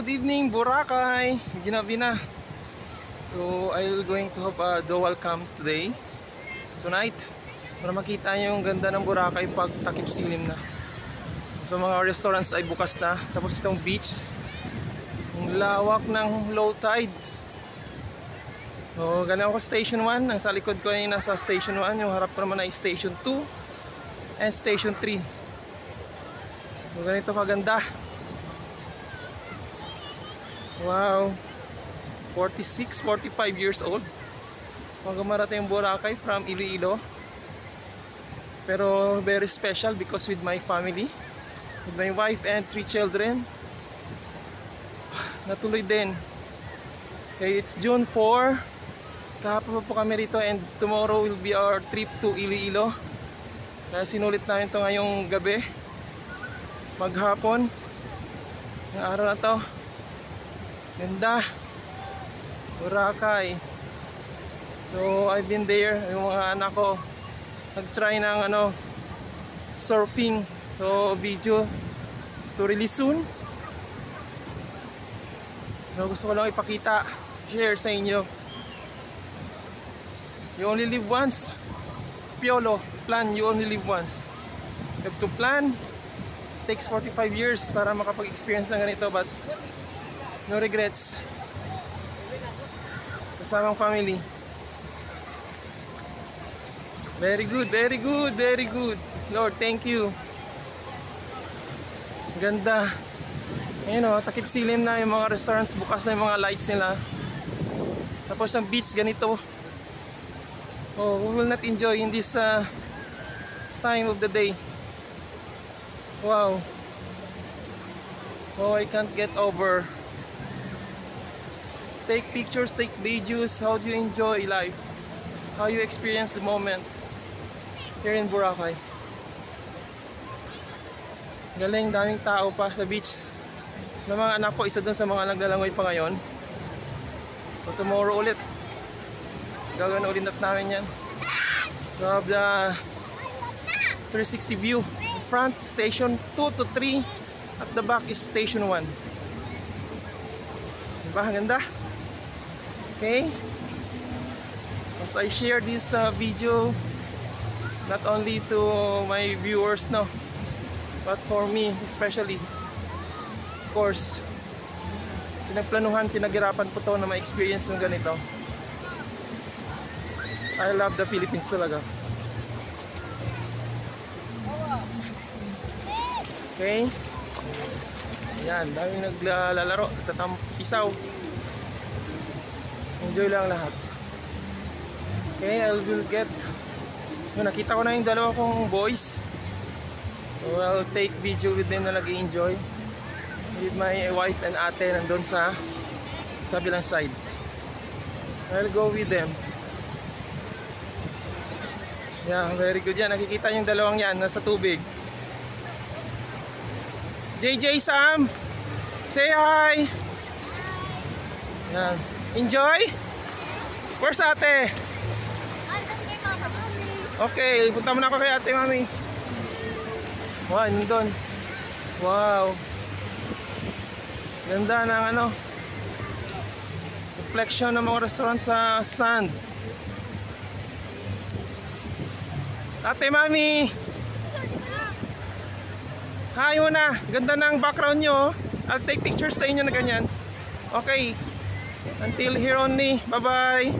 good evening Boracay, ginabi na. So I will going to have a dual cam today, tonight, para makita nyo yung ganda ng Boracay pag takip silim na. So mga restaurants ay bukas na. Tapos itong beach, yung lawak ng low tide. So ganun ako station 1. Ang sa likod ko ay nasa station 1. Yung harap ko naman ay station 2 and station 3. So ganito kaganda. Wow, 46, 45 years old. Magmarating yung Boracay from Iloilo. Pero very special because with my family, with my wife and 3 children. Natuloy din. Okay, it's June 4. Kahapon pa po kami rito and tomorrow will be our trip to Iloilo. Kaya sinulit namin ito ngayong gabi, maghapon, ng araw na to. Ganda, Boracay. So I've been there. Yung mga anak ko nag-try ng surfing. So video to release soon. No, gusto ko lang ipakita, share sa inyo. You only live once. Piolo, plan, you only live once. You have to plan. It takes 45 years para makapag-experience ng ganito, but no regrets. Kasamang family. Very good, very good, very good. Lord, thank you. Ganda. Ayun o, takip silim na yung mga restaurants, bukas na yung mga lights nila. Tapos ang beach ganito. Oh, we will not enjoy in this time of the day. Wow. Oh, I can't get over. Take pictures, take videos. How do you enjoy life? How you experience the moment here in Boracay? Galing, daming tao pa sa beach. Ng mga anak ko, isa dun sa mga naglalangoy pa ngayon. So tomorrow ulit, gagawin ulit namin yan. So have the 360 view. In front, station 2 to 3. At the back is station 1. Diba? Ganda? Okay, as I share this video not only to my viewers, no, but for me especially. Of course, pinagplanuhan, pinaghirapan po to na ma-experience ng ganito. I love the Philippines talaga. Okay, ayan, daming naglalaro, tatampisaw. Enjoy lang lahat. Okay, I will get. Nakita ko na yung dalawa kong boys. So I'll take video with them na nag-enjoy. With my wife and ate nandun sa kabilang side. I'll go with them. Yeah, very good yan. Nakikita yung dalawang yan nasa tubig. JJ, Sam, say hi. Yan. Enjoy? Where's ate? Okay, punta muna ako kay ate, mami. Wow, yun doon. Wow. Ganda ng reflection ng mga restaurant sa sand. Ate, mami. Hi muna. Ganda ng background nyo. I'll take pictures sa inyo na ganyan. Okay. Until here only. Bye-bye.